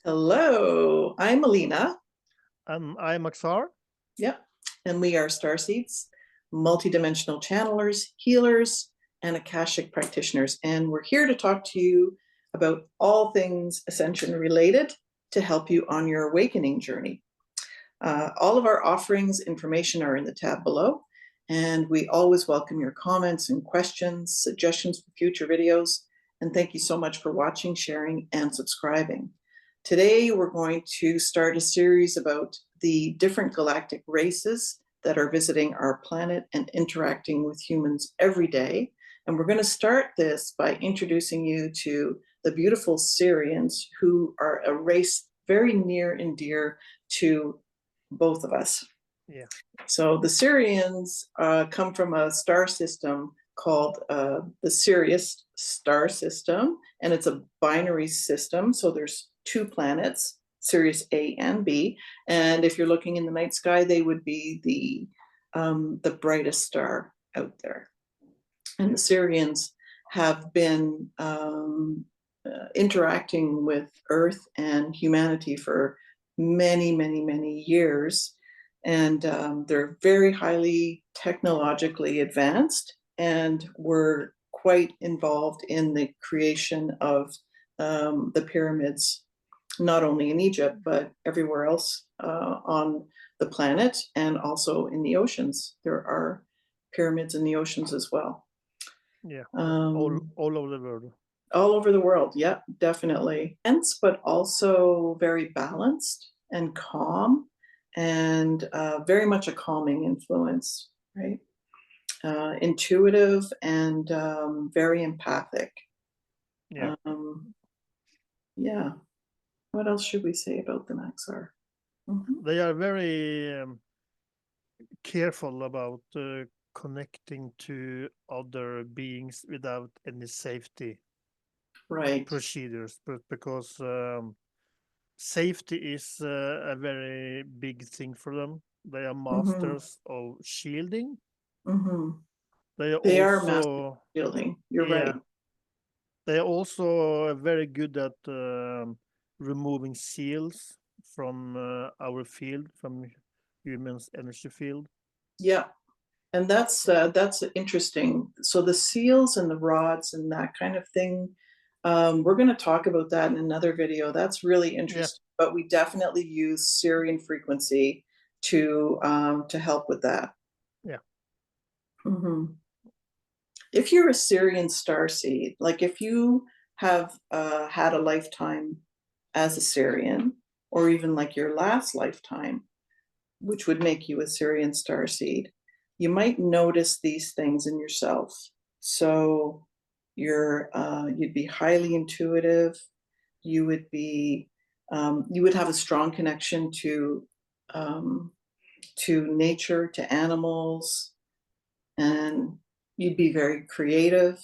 Hello, I'm Aleena. I'm Axxar. Yep. And we are Starseeds, multidimensional channelers, healers, and Akashic practitioners. And we're here to talk to you about all things Ascension related to help you on your awakening journey. All of our offerings, information are in the tab below. And we always welcome your comments and questions, suggestions for future videos. And thank you so much for watching, sharing, and subscribing. Today, we're going to start a series about the different galactic races that are visiting our planet and interacting with humans every day. And we're going to start this by introducing you to the beautiful Sirians, who are a race very near and dear to both of us. Yeah. So the Sirians come from a star system called the Sirius star system, and it's a binary system. So there's two planets, Sirius A and B, and if you're looking in the night sky, they would be the brightest star out there. And the Sirians have been interacting with Earth and humanity for many, many, many years. And they're very highly technologically advanced, and were quite involved in the creation of the pyramids, not only in Egypt, but everywhere else on the planet, and also in the oceans. There are pyramids in the oceans as well. Yeah. All over the world. All over the world, yeah, definitely. Tense, but also very balanced and calm, and very much a calming influence, right? Intuitive and very empathic. Yeah. Yeah. What else should we say about them, Axxar? They are very careful about connecting to other beings without any safety Right. procedures, but because safety is a very big thing for them. They are Mm-hmm. masters of shielding. Mm-hmm. They are They are master also, shielding. You're yeah, right. they are also very good at removing seals from our field, from humans' energy field. Yeah. And that's interesting. So the seals and the rods and that kind of thing, we're going to talk about that in another video. That's really Yeah, interesting. But we definitely use Sirian frequency to help with that. yeah, Mm-hmm. If you're a Sirian starseed, like if you have had a lifetime as a Sirian, or even like your last lifetime, which would make you a Sirian starseed, you might notice these things in yourself. So you'd be highly intuitive. You would be you would have a strong connection um, to nature, to animals, and you'd be very creative.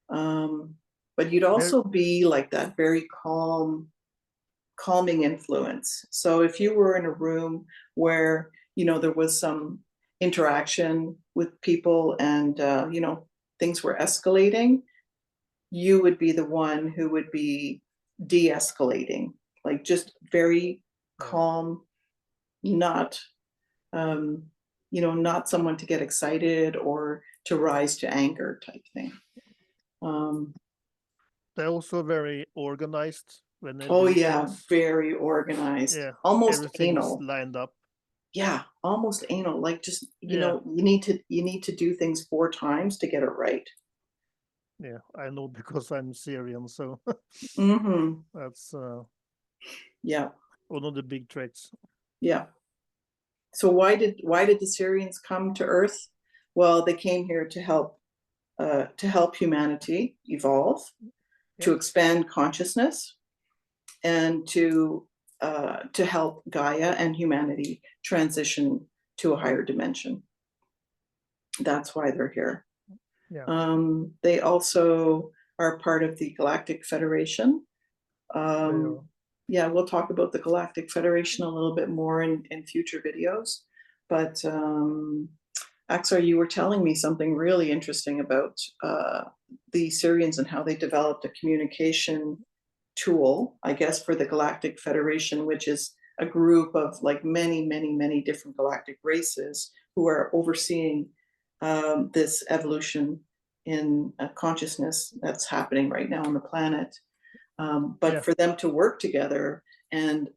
Um, but you'd very, also be like that very calming influence. So if you were in a room where there was some interaction with people, and things were escalating, you would be the one who would be de-escalating, like just very yeah. calm, not um, not someone to get excited or to rise to anger type thing. Um, They're also very organized when they oh do yeah, things. very organized, Yeah, almost everything is anal. lined up. Yeah, almost anal. Like, just Yeah, you need to do things 4 times to get it right. yeah, I know because I'm Syrian, so Mm-hmm. that's Yeah, one of the big traits. yeah. So why did the Syrians come to Earth? Well, they came here to help humanity evolve, Yeah, to expand consciousness, and to help Gaia and humanity transition to a higher dimension. That's why they're here. yeah, They also are part of the Galactic Federation. they are. Yeah, we'll talk about the Galactic Federation a little bit more in future videos. But Axxar, you were telling me something really interesting about the Sirians and how they developed a communication tool, I guess, for the Galactic Federation, which is a group of like many different galactic races who are overseeing this evolution in consciousness that's happening right now on the planet. But for them to work together, and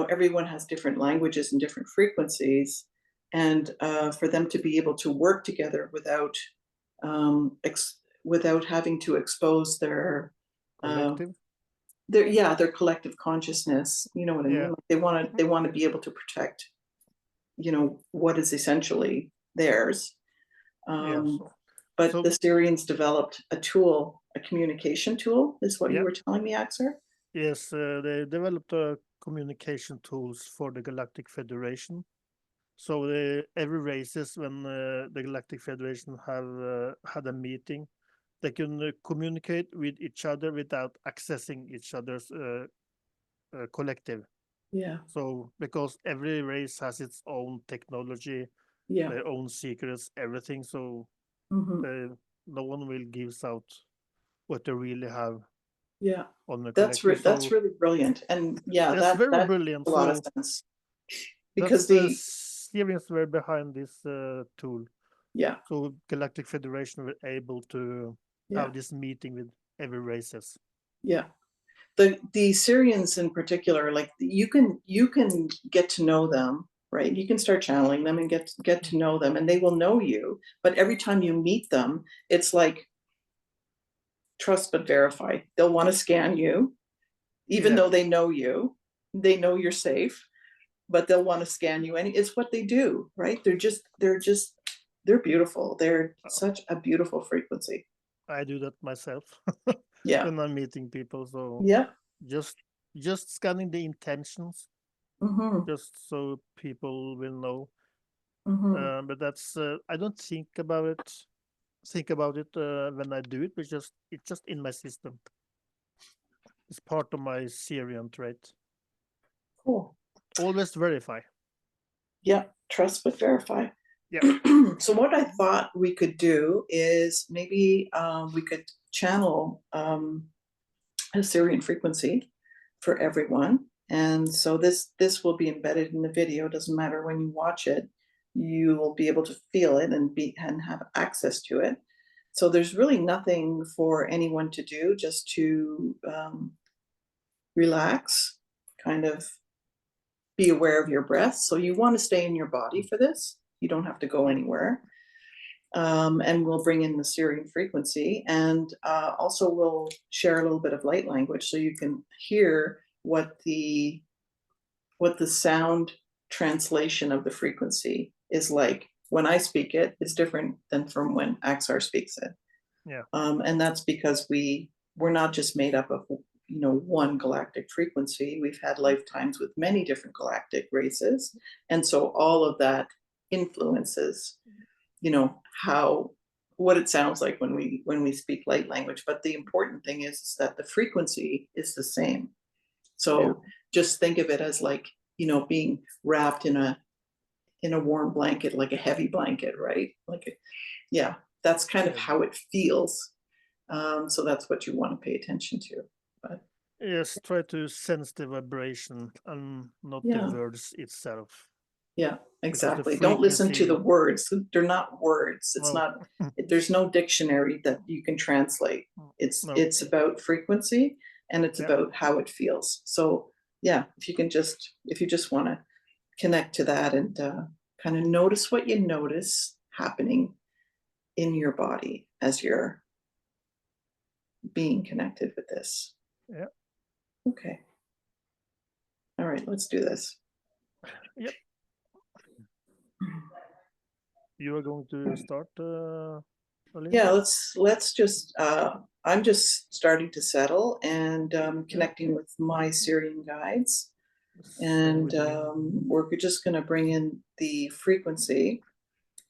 everyone has different languages and different frequencies, and for them to be able to work together without having to expose their Collective. their collective consciousness. You know what I mean? Like they want to be able to protect what is essentially theirs. But the Sirians developed a tool, a communication tool, is what you were telling me, Axxar? Yes, they developed communication tools for the Galactic Federation. So every races, when the Galactic Federation have had a meeting, they can communicate with each other without accessing each other's collective. Yeah. So because every race has its own technology, their own secrets, everything. So no one will give out what they really have. Yeah. On the That's really brilliant. And that's very that brilliant. Makes a lot of sense. Because the Sirians were behind this tool. Yeah. So Galactic Federation were able to have this meeting with every races. Yeah. The Sirians in particular, like you can get to know them, right? You can start channeling them and get to know them, and they will know you. But every time you meet them, it's like trust but verify. They'll want to scan you, even though they know you. They know you're safe, but they'll want to scan you. And it's what they do, right? They're beautiful. They're such a beautiful frequency. I do that myself. Yeah. When I'm meeting people. So just scanning the intentions, just so people will know. But that's I don't think about it when I do it, but it's just in my system. It's part of my Sirian trait. Cool. Always verify. Yeah, trust but verify. Yeah. So what I thought we could do is maybe we could channel a Sirian frequency for everyone. And so this will be embedded in the video. Doesn't matter when you watch it, you will be able to feel it and have access to it. So there's really nothing for anyone to do, just to relax, kind of be aware of your breath. So you want to stay in your body for this. You don't have to go anywhere. And we'll bring in the Sirian frequency, and also we'll share a little bit of light language so you can hear what the sound translation of the frequency is like. When I speak it, it's different than from when Axxar speaks it. Yeah. And that's because we're not just made up of one galactic frequency. We've had lifetimes with many different galactic races, and so all of that influences what it sounds like when we speak light language. But the important thing is that the frequency is the same. So just think of it as like being wrapped in a warm blanket, like a heavy blanket, right? That's kind of how it feels. So that's what you want to pay attention to. But yes, try to sense the vibration and not the words itself. Yeah, exactly. Don't listen to the words. They're not words. It's not, there's no dictionary that you can translate. It's about frequency, and it's about how it feels. So if you just want to connect to that and kind of notice what you notice happening in your body as you're being connected with this. Yeah. Okay. All right, let's do this. Yep. You are going to start, Aleena? Yeah, let's just, I'm just starting to settle and connecting with my Sirian guides. And we're just going to bring in the frequency.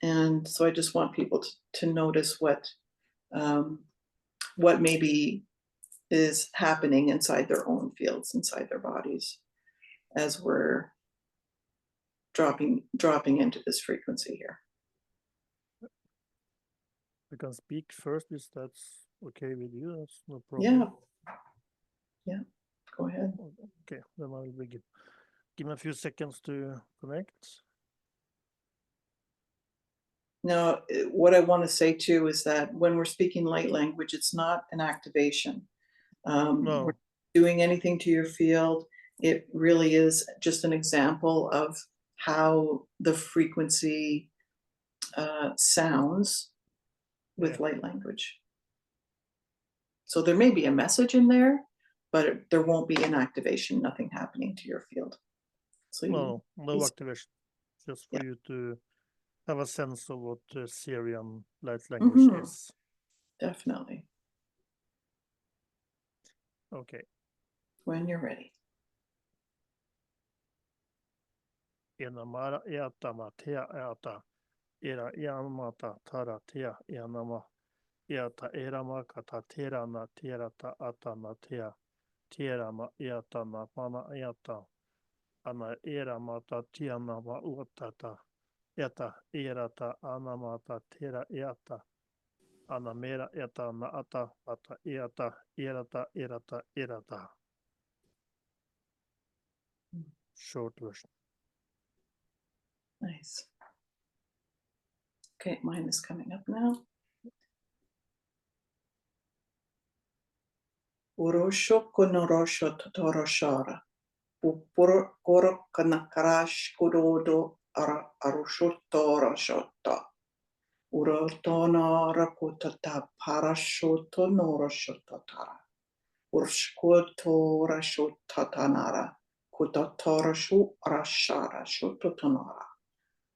And so I just want people to notice what maybe is happening inside their own fields, inside their bodies, as we're dropping into this frequency here. You can speak first if that's okay with you. That's no problem. Yeah. Go ahead. Okay, then I will give me a few seconds to connect. Now, what I want to say too is that when we're speaking light language, it's not an activation. No. We're doing anything to your field. It really is just an example of how the frequency sounds with light language. So there may be a message in there, but there won't be an activation, nothing happening to your field. So no activation, just for you to have a sense of what Sirian light language is. Definitely. Okay. When you're ready. Enamara eatama tea eata era iamata tara tea enama eata erama kata tera na tera ta ata na tea terama eata na mana eata ana eramata tianama uatata eta erata anamata tera eata ana mera eta na ata eata erata erata. Short version. Nice. Okay, mine is coming up now. Urosho konorosho totoroshara. Upuro koro kanakarash kurodo arushotorashota. Urotona rakutata parashoto noroshotara. Urshkoto rashotatanara. Kutatorashu rashara shototonara.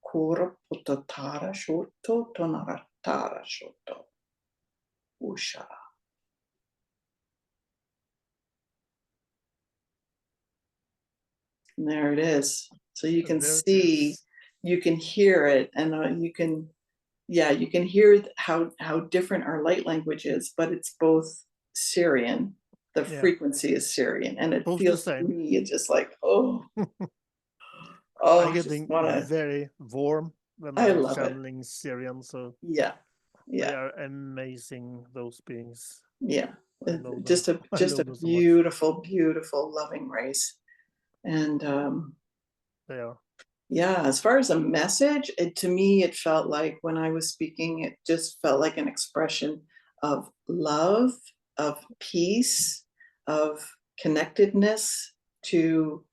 Kura putatara shoto tonaratara shoto. Ushara. And there it is. So you can see, you can hear it, and you can hear how different our light language is, but it's both Sirian. The frequency is Sirian, and it both feels to me, it's just like, I'm getting very warm when I'm channeling Sirian. So they are amazing, those beings. Yeah, just a beautiful, beautiful, loving race. And they are. Yeah, as far as a message, to me, it felt like when I was speaking, it just felt like an expression of love, of peace, of connectedness to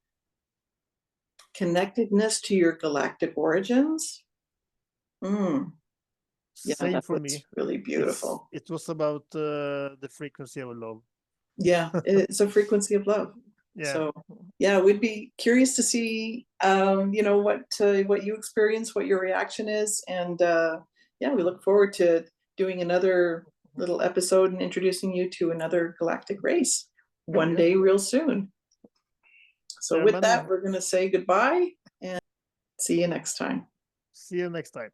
your galactic origins. Yeah, same for me. Really beautiful. It was about the frequency of love. Yeah, it's a frequency of love. Yeah. So yeah, we'd be curious to see, what you experience, what your reaction is, and we look forward to doing another little episode and introducing you to another galactic race one day, real soon. So with that, we're going to say goodbye and see you next time. See you next time.